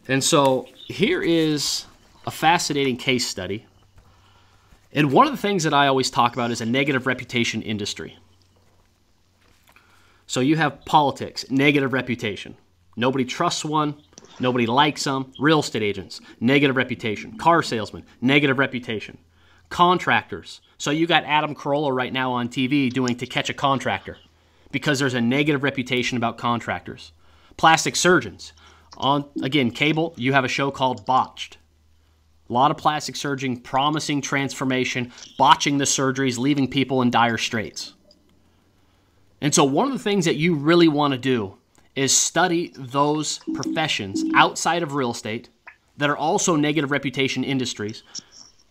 And so here is a fascinating case study. And one of the things that I always talk about is a negative reputation industry. So you have politics, negative reputation. Nobody trusts one. Nobody likes them. Real estate agents, negative reputation. Car salesmen, negative reputation. Contractors. So you got Adam Carolla right now on TV doing To Catch a Contractor because there's a negative reputation about contractors. Plastic surgeons. On, again, cable, you have a show called Botched. A lot of plastic surgeon promising transformation, botching the surgeries, leaving people in dire straits. And so one of the things that you really want to do is study those professions outside of real estate that are also negative reputation industries,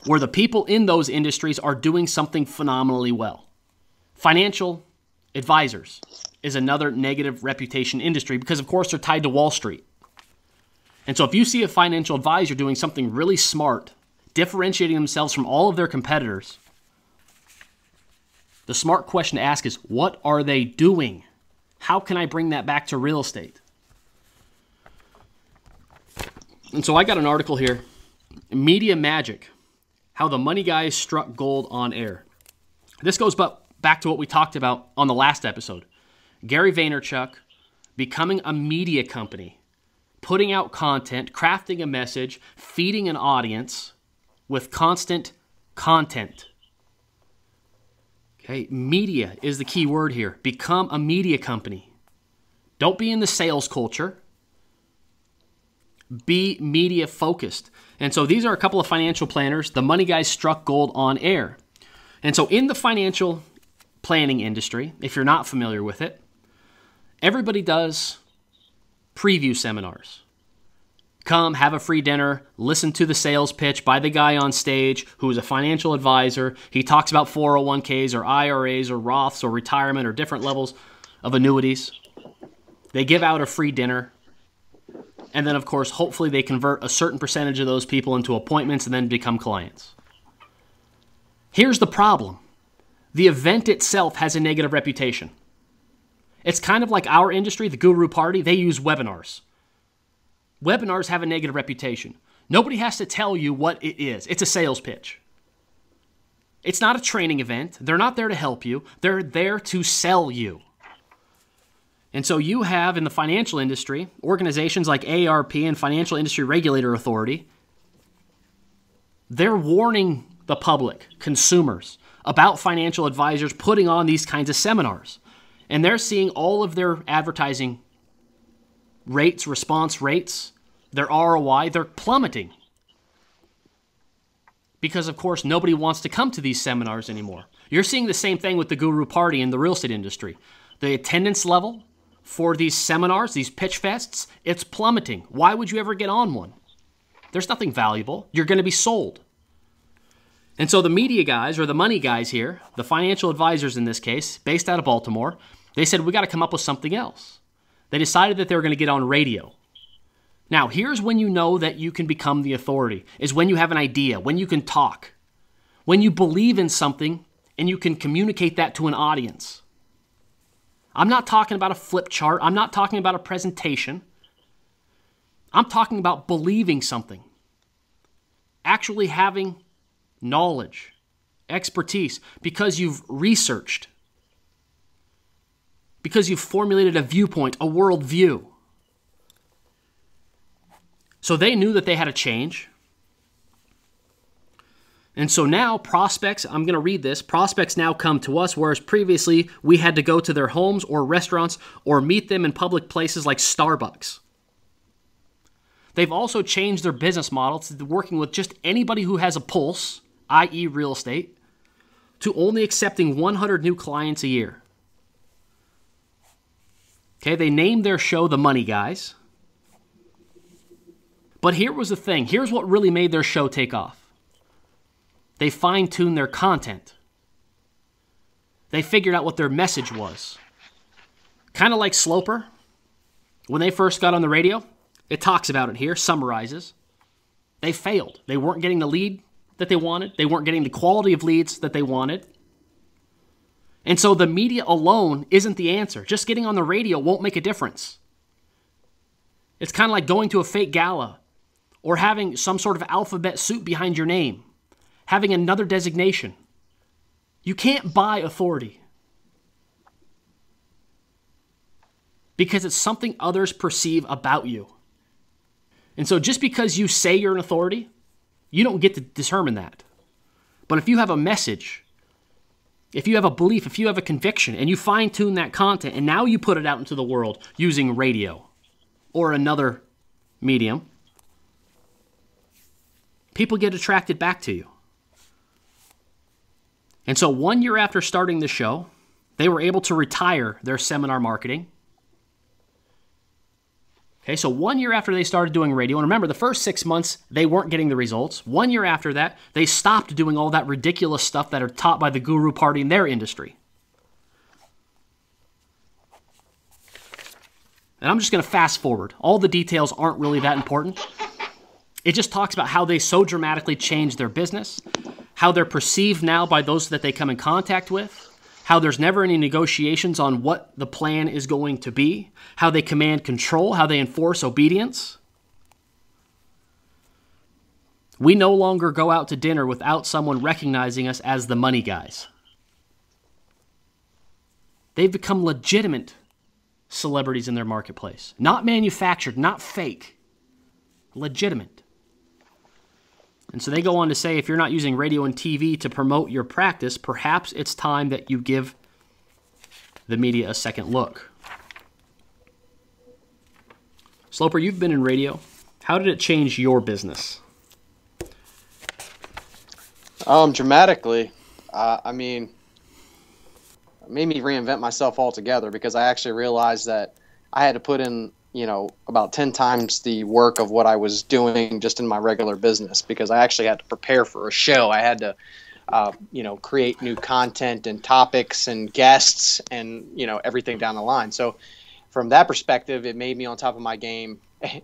where the people in those industries are doing something phenomenally well. Financial advisors is another negative reputation industry because, of course, they're tied to Wall Street. And so if you see a financial advisor doing something really smart, differentiating themselves from all of their competitors, the smart question to ask is, what are they doing? How can I bring that back to real estate? And so I got an article here, Media Magic, How the Money Guys Struck Gold on Air. This goes back to what we talked about on the last episode. Gary Vaynerchuk becoming a media company, putting out content, crafting a message, feeding an audience with constant content. Okay, media is the key word here. Become a media company. Don't be in the sales culture. Be media focused. And so these are a couple of financial planners. The Money Guys struck gold on air. And so in the financial planning industry, if you're not familiar with it, everybody does preview seminars. Come, have a free dinner, listen to the sales pitch by the guy on stage who is a financial advisor. He talks about 401ks or IRAs or Roths or retirement or different levels of annuities. They give out a free dinner. And then, of course, hopefully they convert a certain percentage of those people into appointments and then become clients. Here's the problem. The event itself has a negative reputation. It's kind of like our industry, the Guru Party. They use webinars. Webinars have a negative reputation. Nobody has to tell you what it is. It's a sales pitch. It's not a training event. They're not there to help you. They're there to sell you. And so you have in the financial industry, organizations like AARP and Financial Industry Regulator Authority, they're warning the public, consumers, about financial advisors putting on these kinds of seminars. And they're seeing all of their advertising rates, response rates, their ROI, they're plummeting. Because, of course, nobody wants to come to these seminars anymore. You're seeing the same thing with the Guru Party in the real estate industry. The attendance level for these seminars, these pitch fests, it's plummeting. Why would you ever get on one? There's nothing valuable. You're going to be sold. And so the media guys, or the money guys here, the financial advisors in this case, based out of Baltimore, they said, we got to come up with something else. They decided that they were going to get on radio. Now, here's when you know that you can become the authority, is when you have an idea, when you can talk, when you believe in something and you can communicate that to an audience. I'm not talking about a flip chart. I'm not talking about a presentation. I'm talking about believing something, actually having knowledge, expertise, because you've researched, because you've formulated a viewpoint, a worldview. So they knew that they had to change. And so now prospects, I'm going to read this, prospects now come to us, whereas previously we had to go to their homes or restaurants or meet them in public places like Starbucks. They've also changed their business model to working with just anybody who has a pulse, i.e. real estate, to only accepting 100 new clients a year. Okay, they named their show The Money Guys. But here was the thing. Here's what really made their show take off. They fine-tuned their content. They figured out what their message was. Kind of like Sloper. When they first got on the radio, it talks about it here, summarizes. They failed. They weren't getting the lead that they wanted. They weren't getting the quality of leads that they wanted. And so the media alone isn't the answer. Just getting on the radio won't make a difference. It's kind of like going to a fake gala or having some sort of alphabet soup behind your name, having another designation. You can't buy authority because it's something others perceive about you. And so just because you say you're an authority, you don't get to determine that. But if you have a message, if you have a belief, if you have a conviction, and you fine-tune that content, and now you put it out into the world using radio or another medium, people get attracted back to you. And so 1 year after starting the show, they were able to retire their seminar marketing. Okay, so 1 year after they started doing radio, and remember, the first 6 months, they weren't getting the results. 1 year after that, they stopped doing all that ridiculous stuff that are taught by the guru party in their industry. And I'm just going to fast forward. All the details aren't really that important. It just talks about how they so dramatically changed their business, how they're perceived now by those that they come in contact with, how there's never any negotiations on what the plan is going to be, how they command control, how they enforce obedience. We no longer go out to dinner without someone recognizing us as the money guys. They've become legitimate celebrities in their marketplace. Not manufactured, not fake. Legitimate. And so they go on to say, if you're not using radio and TV to promote your practice, perhaps it's time that you give the media a second look. Sloper, you've been in radio. How did it change your business? Dramatically. I mean, it made me reinvent myself altogether because I actually realized that I had to put in about 10 times the work of what I was doing just in my regular business because I actually had to prepare for a show. I had to, create new content and topics and guests and, everything down the line. So from that perspective, it made me on top of my game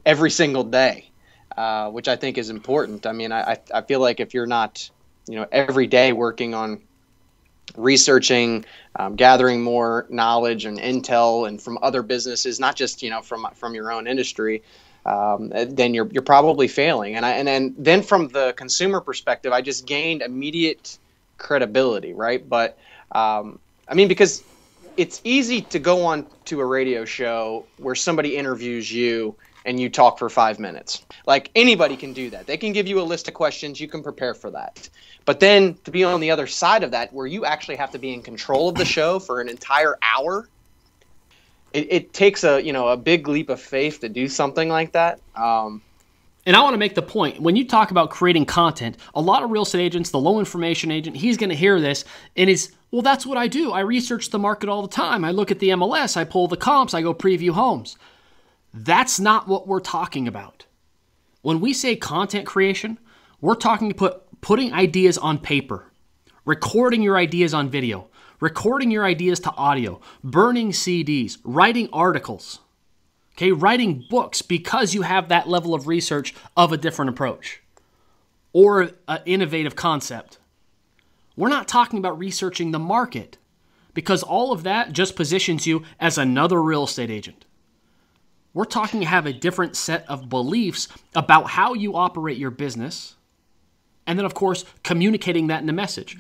every single day, which I think is important. I mean, I feel like if you're not, every day working on researching, gathering more knowledge and intel and from other businesses, not just from your own industry, then you're probably failing. And then from the consumer perspective, I just gained immediate credibility, right? But because it's easy to go on to a radio show where somebody interviews you and you talk for 5 minutes. Like anybody can do that. They can give you a list of questions. You can prepare for that. But then to be on the other side of that, where you actually have to be in control of the show for an entire hour, it takes a big leap of faith to do something like that. And I want to make the point, when you talk about creating content, a lot of real estate agents, the low information agent, he's going to hear this and well, that's what I do. I research the market all the time. I look at the MLS, I pull the comps, I go preview homes. That's not what we're talking about. When we say content creation, we're talking about putting ideas on paper, recording your ideas on video, recording your ideas to audio, burning CDs, writing articles, okay, writing books because you have that level of research of a different approach or an innovative concept. We're not talking about researching the market because all of that just positions you as another real estate agent. We're talking to have a different set of beliefs about how you operate your business, and then, of course, communicating that in a message.